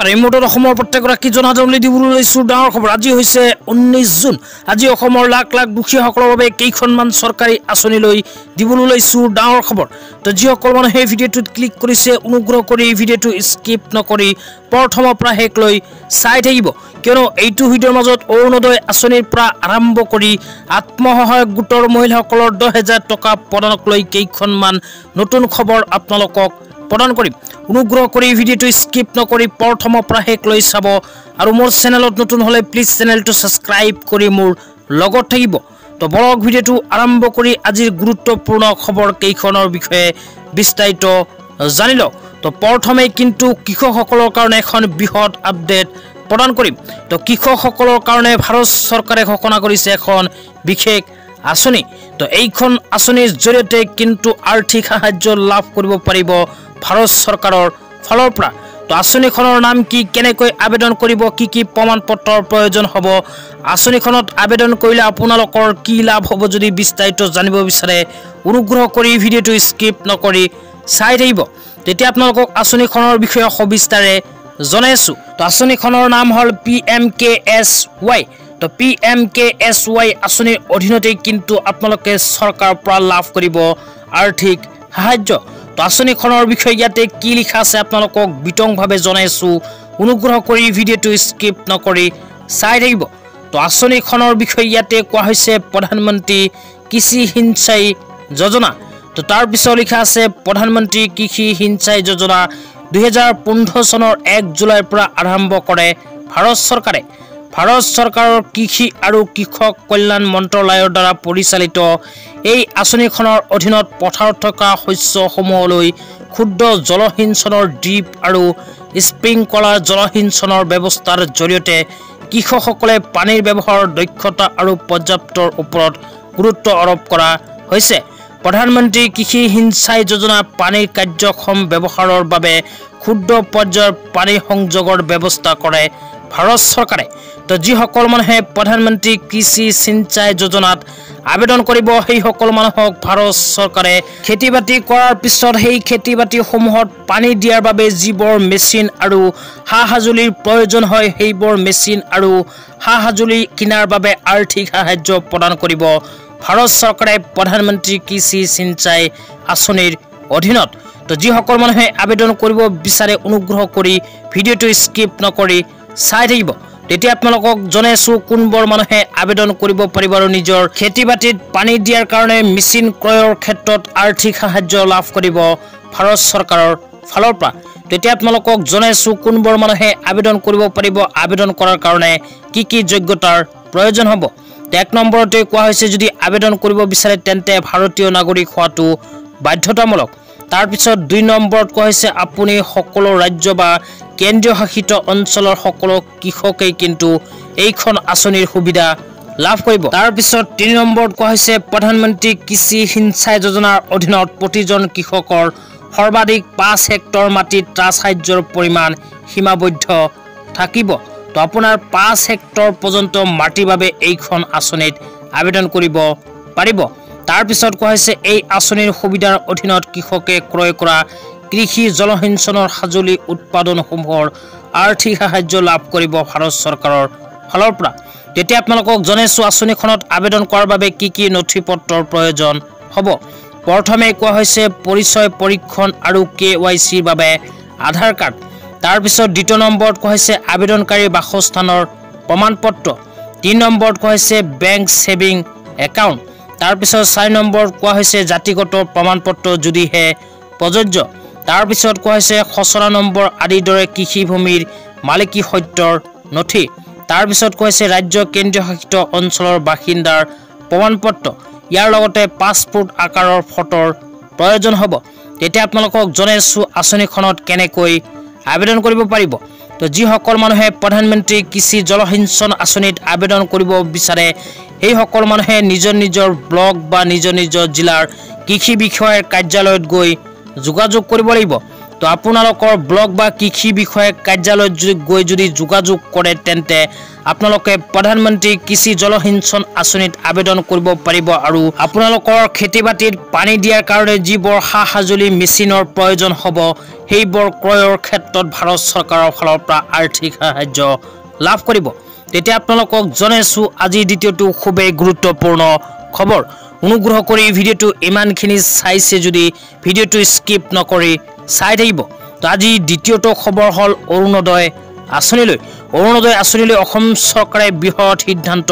ৰিমোটৰ অসমৰ প্ৰত্যেকগৰাকী জনসাধাৰণলৈ দিবলৈ লৈছোঁ ডাঙৰ খবৰ। আজি হৈছে 19 জুন। আজি অসমৰ লাখ লাখ দুখীয়াসকলৰ বাবে কেইখনমান চৰকাৰী আঁচনি লৈ দিবলৈ লৈছোঁ ডাঙৰ খবৰ। তো যিসকল মানুহে ভিডিঅ'টোত ক্লিক কৰিছে অনুগ্ৰহ কৰি ভিডিঅ'টো স্কিপ নকৰি প্ৰথমৰ পৰা শেষলৈ চাই থাকিব, কিয়নো এইটো ভিডিঅ'ৰ মাজত অৰুণোদয় আঁচনিৰ পৰা আৰম্ভ কৰি আত্মসহায়ক গোটৰ মহিলাসকলৰ 10,000 টকা প্ৰদানক লৈ কেইখনমান নতুন খবৰ আপোনালোকক প্ৰদান কৰিম। অনুগ্ৰহ কৰি ভিডিঅ'টো স্কিপ নকৰি প্ৰথমৰ পৰা শেষলৈ চাব আৰু মোৰ চেনেলত নতুন হ'লে প্লিজ চেনেলটো ছাবস্ক্ৰাইব কৰি মোৰ লগত থাকিব। তো বলক ভিডিঅ'টো আৰম্ভ কৰি আজিৰ গুৰুত্বপূৰ্ণ খবৰ কেইখনৰ বিষয়ে বিস্তাৰিত জানি লওক। তো প্ৰথমে কিন্তু কৃষকসকলৰ কাৰণে এখন বৃহৎ আপডেট প্ৰদান কৰিম। তো কৃষকসকলৰ কাৰণে ভাৰত চৰকাৰে ঘোষণা কৰিছে এখন বিশেষ আঁচনি। তো এইখন আঁচনিৰ জৰিয়তে কিন্তু আৰ্থিক সাহায্য লাভ কৰিব পাৰিব ভাৰত চৰকাৰৰ ফালৰ পৰা। তো আঁচনিখনৰ নাম কি, কেনেকৈ আবেদন কৰিব, কি প্ৰমাণ পত্ৰৰ প্ৰয়োজন হ'ব, আঁচনিখনত আবেদন কৰিলে আপোনালোকৰ কি লাভ হ'ব, যদি বিস্তাৰিত জানিব বিচাৰে অনুগ্ৰহ কৰি ভিডিঅ'টো স্কিপ নকৰি চাই থাকিব। তেতিয়া আপোনালোকক আঁচনিখনৰ বিষয়ে সবিস্তাৰে জনাই আছোঁ। তো আঁচনিখনৰ নাম হ'ল PMKSY। তো PMKSY আঁচনিৰ অধীনতেই কিন্তু আপোনালোকে চৰকাৰৰ পৰা লাভ কৰিব আৰ্থিক সাহায্য। তো আঁচনিখনৰ বিষয়ে ইয়াতে কি লিখা আছে আপোনালোকক বিতংভাৱে জনাইছোঁ, অনুগ্ৰহ কৰি ভিডিঅ'টো স্কিপ নকৰি চাই থাকিব। তো আঁচনিখনৰ বিষয়ে ইয়াতে কোৱা হৈছে প্ৰধানমন্ত্ৰী কৃষি সিঞ্চাই যোজনা। তো তাৰপিছত লিখা আছে প্ৰধানমন্ত্ৰী কৃষি সিঞ্চাই যোজনা 2015 চনৰ 1 জুলাইৰ পৰা আৰম্ভ কৰে ভাৰত চৰকাৰে। ভাৰত চৰকাৰৰ কৃষি আৰু কৃষক কল্যাণ মন্ত্ৰালয়ৰ দ্বাৰা পৰিচালিত এই আঁচনিখনৰ অধীনত পথাৰত থকা শস্যসমূহলৈ ক্ষুদ্ৰ জলসিঞ্চনৰ ড্ৰিপ আৰু স্প্ৰিংকলাৰ জলসিঞ্চনৰ ব্যৱস্থাৰ জৰিয়তে কৃষকসকলে পানীৰ ব্যৱহাৰৰ দক্ষতা আৰু পৰ্যাপ্তৰ ওপৰত গুৰুত্ব আৰোপ কৰা হৈছে। প্ৰধানমন্ত্ৰী কৃষি সিঞ্চাই যোজনা পানীৰ কাৰ্যক্ষম ব্যৱহাৰৰ বাবে ক্ষুদ্ৰ পৰ্যায়ৰ পানী সংযোগৰ ব্যৱস্থা কৰে ভাৰত চৰকাৰে। তো যিসকল মানুহে প্ৰধানমন্ত্ৰী কৃষি সিঞ্চাই যোজনাত আবেদন কৰিব সেইসকল মানুহক ভাৰত চৰকাৰে খেতি বাতি কৰাৰ পিছত সেই খেতি বাতিসমূহত পানী দিয়াৰ বাবে যিবোৰ মেচিন আৰু সা সঁজুলিৰ প্ৰয়োজন হয় সেইবোৰ মেচিন আৰু সা সঁজুলি কিনাৰ বাবে আৰ্থিক সাহায্য প্ৰদান কৰিব ভাৰত চৰকাৰে প্ৰধানমন্ত্ৰী কৃষি সিঞ্চাই আঁচনিৰ অধীনত। তো যিসকল মানুহে আবেদন কৰিব বিচাৰে অনুগ্ৰহ কৰি ভিডিঅ'টো স্কিপ নকৰি চাই থাকিব। তেতিয়া আপোনালোকক জনাইছোঁ কোনবোৰ মানুহে আবেদন কৰিব পাৰিব আৰু নিজৰ খেতি বাতিত পানী দিয়াৰ কাৰণে মেচিন ক্ৰয়ৰ ক্ষেত্ৰত আৰ্থিক সাহায্য লাভ কৰিব ভাৰত চৰকাৰৰ ফালৰ পৰা। তেতিয়া আপোনালোকক জনাইছোঁ কোনবোৰ মানুহে আবেদন কৰিব পাৰিব, আবেদন কৰাৰ কাৰণে কি যোগ্যতাৰ প্ৰয়োজন হ'ব। 1 নম্বৰতে কোৱা হৈছে যদি আবেদন কৰিব বিচাৰে তেন্তে ভাৰতীয় নাগৰিক হোৱাটো বাধ্যতামূলক। তাৰপিছত 2 নম্বৰত কোৱা হৈছে আপুনি সকলো ৰাজ্য বা কেন্দ্ৰীয় শাসিত অঞ্চলৰ সকলো কৃষকেই কিন্তু এইখন আঁচনিৰ সুবিধা লাভ কৰিব। তাৰপিছত 3 নম্বৰত কোৱা হৈছে প্ৰধানমন্ত্ৰী কৃষি সিঞ্চাই যোজনাৰ অধীনত প্ৰতিজন কৃষকৰ সৰ্বাধিক 5 হেক্টৰ মাটিত সাহায্যৰ পৰিমাণ সীমাবদ্ধ থাকিব। তো আপোনাৰ 5 হেক্টৰ পৰ্যন্ত মাটিৰ বাবে এইখন আঁচনিত আবেদন কৰিব পাৰিব। তাৰপিছত কোৱা হৈছে এই আঁচনিৰ সুবিধাৰ অধীনত কৃষকে ক্ৰয় কৰা কৃষি জলসিঞ্চনৰ সঁজুলি উৎপাদনসমূহৰ আৰ্থিক সাহায্য লাভ কৰিব ভাৰত চৰকাৰৰ ফালৰ পৰা। তেতিয়া আপোনালোকক জনাইছোঁ আঁচনিখনত আবেদন কৰাৰ বাবে কি নথি পত্ৰৰ প্ৰয়োজন হ'ব। প্ৰথমে কোৱা হৈছে পৰিচয় পৰীক্ষণ আৰু KYCৰ বাবে আধাৰ কাৰ্ড। তাৰপিছত 2 নম্বৰত কোৱা হৈছে আবেদনকাৰীৰ বাসস্থানৰ প্ৰমাণ পত্ৰ। 3 নম্বৰত কোৱা হৈছে বেংক ছেভিং একাউণ্ট। তাৰপিছত 4 নম্বৰত কোৱা হৈছে জাতিগত প্ৰমাণ পত্ৰ যদিহে প্ৰযোজ্য। তাৰপিছত কোৱা হৈছে খচৰা নম্বৰ আদিৰ দৰে কৃষিভূমিৰ মালিকী সত্যৰ নথি। তাৰপিছত কোৱা হৈছে ৰাজ্য কেন্দ্ৰীয় শাসিত অঞ্চলৰ বাসিন্দাৰ প্ৰমাণ পত্ৰ। ইয়াৰ লগতে পাছপোৰ্ট আকাৰৰ ফটোৰ প্ৰয়োজন হ'ব। তেতিয়া আপোনালোকক জনাইছোঁ আঁচনিখনত কেনেকৈ আবেদন কৰিব পাৰিব। তো যিসকল মানুহে প্ৰধানমন্ত্ৰী কৃষি জলসিঞ্চন আঁচনিত আবেদন কৰিব বিচাৰে সেইসকল মানুহে নিজৰ ব্লক বা নিজৰ জিলাৰ কৃষি বিষয়াৰ কাৰ্যালয়ত গৈ যোগাযোগ কৰিব লাগিব। তো আপোনালোকৰ ব্লক বা কৃষি বিষয়ক কাৰ্যালয়ত গৈ যদি যোগাযোগ কৰে তেন্তে আপোনালোকে প্ৰধানমন্ত্ৰী কৃষি জলসিঞ্চন আঁচনিত আবেদন কৰিব পাৰিব আৰু আপোনালোকৰ খেতি-বাতিত পানী দিয়াৰ কাৰণে যিবোৰ সা-সঁজুলি মেচিনৰ প্ৰয়োজন হ'ব সেইবোৰ ক্ৰয়ৰ ক্ষেত্ৰত ভাৰত চৰকাৰৰ ফালৰ পৰা আৰ্থিক সাহায্য লাভ কৰিব। তেতিয়া আপোনালোকক জনাইছো আজি দ্বিতীয়টো খুবেই গুৰুত্বপূৰ্ণ খবৰ। অনুগ্ৰহ কৰি ভিডিঅ'টো ইমানখিনি চাইছে যদি ভিডিঅ'টো স্কিপ নকৰি চাই থাকিব। তো আজি দ্বিতীয়টো খবৰ হ'ল অৰুণোদয় আঁচনিলৈ। অৰুণোদয় আঁচনিলৈ অসম চৰকাৰে বৃহৎ সিদ্ধান্ত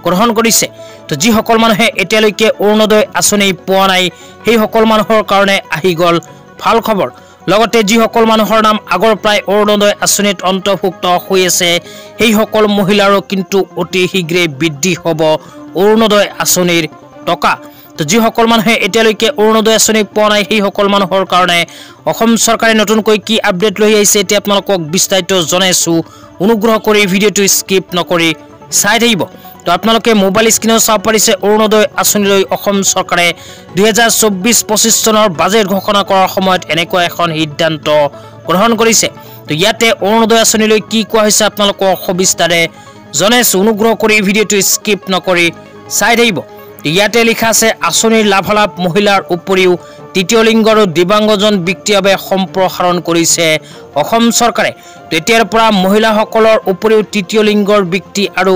গ্ৰহণ কৰিছে। তো যিসকল মানুহে এতিয়ালৈকে অৰুণোদয় আঁচনি পোৱা নাই সেইসকল মানুহৰ কাৰণে আহি গ'ল ভাল খবৰ। লগতে যিসকল মানুহৰ নাম আগৰ পৰাই অৰুণোদয় আঁচনিত অন্তৰ্ভুক্ত হৈ আছে সেইসকল মহিলাৰো কিন্তু অতি শীঘ্ৰে বৃদ্ধি হ'ব অৰুণোদয় আঁচনিৰ টকা। তো যিসকল মানুহে এতিয়ালৈকে অৰুণোদয় আঁচনি পোৱা নাই সেইসকল মানুহৰ কাৰণে অসম চৰকাৰে নতুনকৈ কি আপডেট লৈ আহিছে এতিয়া আপোনালোকক বিস্তাৰিত জনাইছো। অনুগ্ৰহ কৰি ভিডিঅ'টো স্কিপ নকৰি চাই থাকিব। তো আপোনালোকে মোবাইল স্ক্ৰীনত চাব পাৰিছে অৰুণোদয় আঁচনিলৈ অসম চৰকাৰে 2024-25 চনৰ বাজেট ঘোষণা কৰাৰ সময়ত এনেকুৱা এখন সিদ্ধান্ত গ্ৰহণ কৰিছে। তো ইয়াতে অৰুণোদয় আঁচনিলৈ কি কোৱা হৈছে আপোনালোকক সবিস্তাৰে জনাইছো। অনুগ্ৰহ কৰি ভিডিঅ'টো স্কিপ নকৰি চাই থাকিব। ইয়াতে লিখা আছে আঁচনিৰ লাভালাভ মহিলাৰ উপৰিও তৃতীয় লিংগ আৰু দিব্যাংগজন ব্যক্তিৰ বাবে সম্প্ৰসাৰণ কৰিছে অসম চৰকাৰে। তেতিয়াৰ পৰা মহিলাসকলৰ উপৰিও তৃতীয় লিংগৰ ব্যক্তি আৰু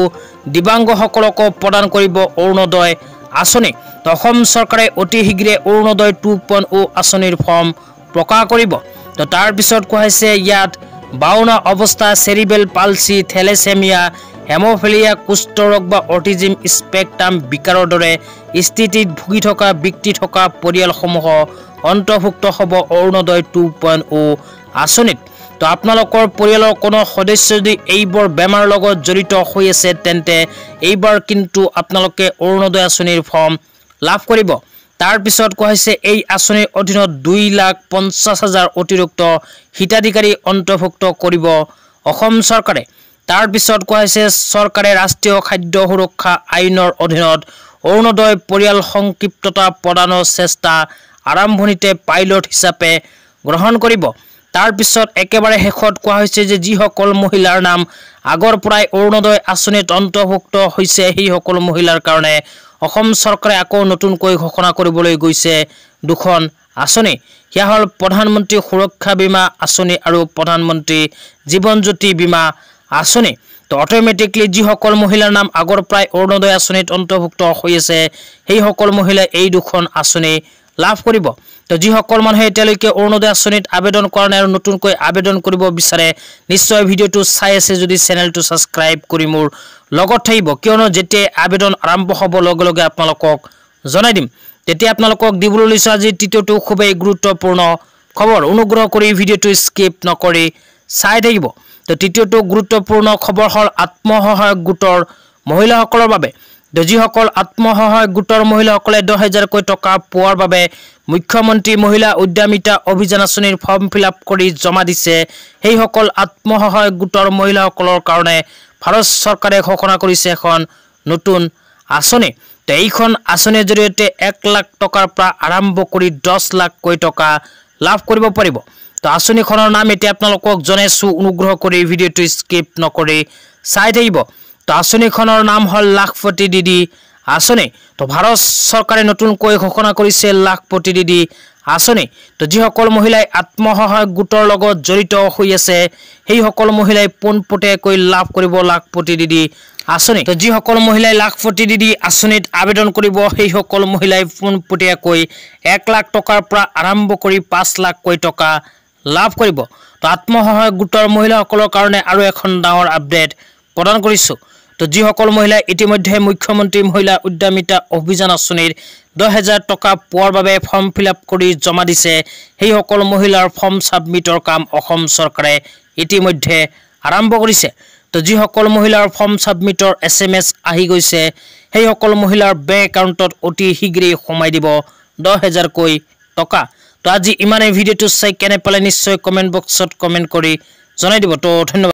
দিব্যাংগসকলকো প্ৰদান কৰিব অৰুণোদয় আঁচনি। অসম চৰকাৰে অতি শীঘ্ৰে অৰুণোদয় 2.0 আঁচনিৰ ফৰ্ম প্ৰকাশ কৰিব। তো তাৰপিছত কোৱা হৈছে ইয়াত 52 অৱস্থা চেৰিবেল পালচি থেলেচেমিয়া হেমোফিলিয়া কুষ্ঠৰোগ বা অটিজিম স্পেক্ট্ৰাম বিকাৰৰ দৰে স্থিতিত ভুগি থকা ব্যক্তি থকা পৰিয়ালসমূহ অন্তৰ্ভুক্ত হ'ব অৰুণোদয় 2.0 আঁচনিত। তো আপোনালোকৰ পৰিয়ালৰ কোনো সদস্য যদি এইবোৰ বেমাৰৰ লগত জড়িত হৈ আছে তেন্তে এইবাৰ কিন্তু আপোনালোকে অৰুণোদয় আঁচনিৰ ফৰ্ম লাভ কৰিব। তাৰপিছত কোৱা হৈছে এই আঁচনিৰ অধীনত 2,50,000 অতিৰিক্ত হিতাধিকাৰী অন্তৰ্ভুক্ত কৰিব অসম চৰকাৰে। তাৰপিছত কোৱা হৈছে চৰকাৰে ৰাষ্ট্ৰীয় খাদ্য সুৰক্ষা আইনৰ অধীনত অৰুণোদয় পৰিয়াল সংক্ষিপ্ততা প্ৰদানৰ চেষ্টা আৰম্ভণিতে পাইলট হিচাপে গ্ৰহণ কৰিব। তাৰপিছত একেবাৰে শেষত কোৱা হৈছে যে যিসকল মহিলাৰ নাম আগৰ পৰাই অৰুণোদয় আঁচনিত অন্তৰ্ভুক্ত হৈছে সেইসকল মহিলাৰ কাৰণে অসম চৰকাৰে আকৌ নতুনকৈ ঘোষণা কৰিবলৈ গৈছে দুখন আঁচনি। সেয়া হ'ল প্ৰধানমন্ত্ৰী সুৰক্ষা বীমা আঁচনি আৰু প্ৰধানমন্ত্ৰী জীৱন জ্যোতি বীমা আঁচনি। তো অট'মেটিকলি যিসকল মহিলাৰ নাম আগৰ পৰাই অৰুণোদয় আঁচনিত অন্তৰ্ভুক্ত হৈ আছে সেইসকল মহিলাই এই দুখন আঁচনি লাভ কৰিব। তো যিসকল মানুহে এতিয়ালৈকে অৰুণোদয় আঁচনিত আবেদন কৰা নাই আৰু নতুনকৈ আবেদন কৰিব বিচাৰে নিশ্চয় ভিডিঅ'টো চাই আছে যদি চেনেলটো ছাবস্ক্ৰাইব কৰি মোৰ লগত থাকিব, কিয়নো যেতিয়া আবেদন আৰম্ভ হ'ব লগে লগে আপোনালোকক জনাই দিম। তেতিয়া আপোনালোকক দিবলৈ লৈছোঁ আজি তৃতীয়টো খুবেই গুৰুত্বপূৰ্ণ খবৰ। অনুগ্ৰহ কৰি ভিডিঅ'টো স্কিপ নকৰি চাই থাকিব। তো তৃতীয়টো গুৰুত্বপূৰ্ণ খবৰ হ'ল আত্মসহায়ক গোটৰ মহিলাসকলৰ বাবে। যিসকল আত্মসহায়ক গোটৰ মহিলাসকলে 10,000কৈ টকা পোৱাৰ বাবে মুখ্যমন্ত্ৰী মহিলা উদ্যমিতা অভিযান আঁচনিৰ ফৰ্ম ফিল-আপ কৰি জমা দিছে সেইসকল আত্মসহায়ক গোটৰ মহিলাসকলৰ কাৰণে ভাৰত চৰকাৰে ঘোষণা কৰিছে এখন নতুন আঁচনি। তো এইখন আঁচনিৰ জৰিয়তে 1 লাখ টকাৰ পৰা আৰম্ভ কৰি 10 লাখকৈ টকা লাভ কৰিব পাৰিব। তো আঁচনিখনৰ নাম এতিয়া আপোনালোকক জনাইছো। অনুগ্ৰহ কৰি ভিডিঅ'টো স্কিপ নকৰি চাই থাকিব। তো আঁচনিখনৰ নাম হ'ল লাখপতি দিদি আঁচনি। তো ভাৰত চৰকাৰে নতুনকৈ ঘোষণা কৰিছে লাখপতি দিদি আঁচনি। তো যিসকল মহিলাই আত্মসহায়ক গোটৰ লগত জড়িত হৈ আছে সেইসকল মহিলাই পোনপটীয়াকৈ লাভ কৰিব লাখপতি দিদি আঁচনি। তো যিসকল মহিলাই লাখপতি দিদি আঁচনিত আবেদন কৰিব সেইসকল মহিলাই পোনপটীয়াকৈ 1 লাখ টকাৰ পৰা আৰম্ভ কৰি 5 লাখকৈ টকা লাভ কৰিব। তো আত্মসহায়ক গোটৰ মহিলাসকলৰ কাৰণে আৰু এখন ডাঙৰ আপডেট প্ৰদান কৰিছোঁ। তো যিসকল মহিলাই ইতিমধ্যে মুখ্যমন্ত্ৰী মহিলা উদ্যমিতা অভিযান আঁচনিৰ 10,000 টকা পোৱাৰ বাবে ফৰ্ম ফিল-আপ কৰি জমা দিছে সেইসকল মহিলাৰ ফৰ্ম ছাবমিটৰ কাম অসম চৰকাৰে ইতিমধ্যে আৰম্ভ কৰিছে। তো যিসকল মহিলাৰ ফৰ্ম ছাবমিটৰ SMS আহি গৈছে সেইসকল মহিলাৰ বেংক একাউণ্টত অতি শীঘ্ৰেই সোমাই দিব 10,000কৈ টকা। তো আজি ইমানেই। ভিডিঅ'টো চাই কেনে পালে নিশ্চয় কমেণ্ট বক্সত কমেণ্ট কৰি জনাই দিব। তো ধন্যবাদ।